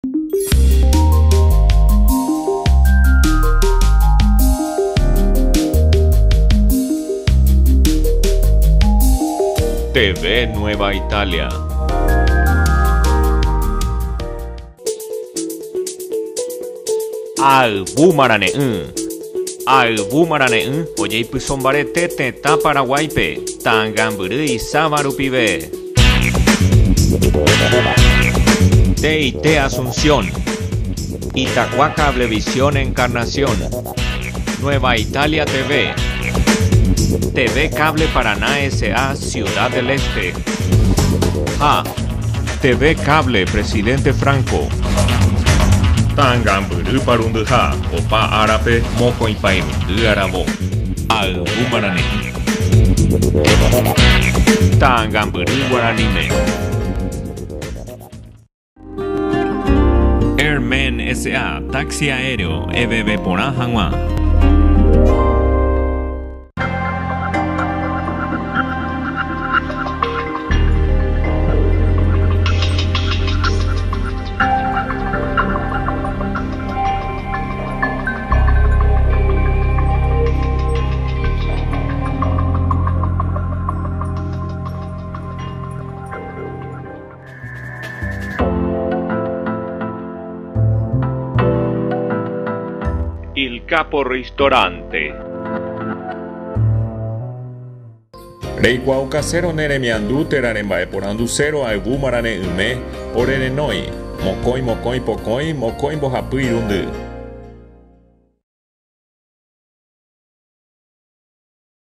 TV Nueva Italia. Albumarane ojeipysombarete teta Paraguaype Tangambury Savarupive. TIT Asunción, Itaqua Cablevisión Encarnación, Nueva Italia TV, TV Cable Paraná S.A. Ciudad del Este, TV Cable Presidente Franco, Tangambury Parunduja, Opa Árabe, Moco y Pairundu Arabo, Albumarane, Tangambury Guaranime. Airmen S.A. Taxi Aéreo EBB Porá Hanwha. Il Capo Ristorante. Reikuauka casero neremiandu terarembae porandu cero albumarane ume orenenoi mokoi pokoi mokoi mbohapy irundy.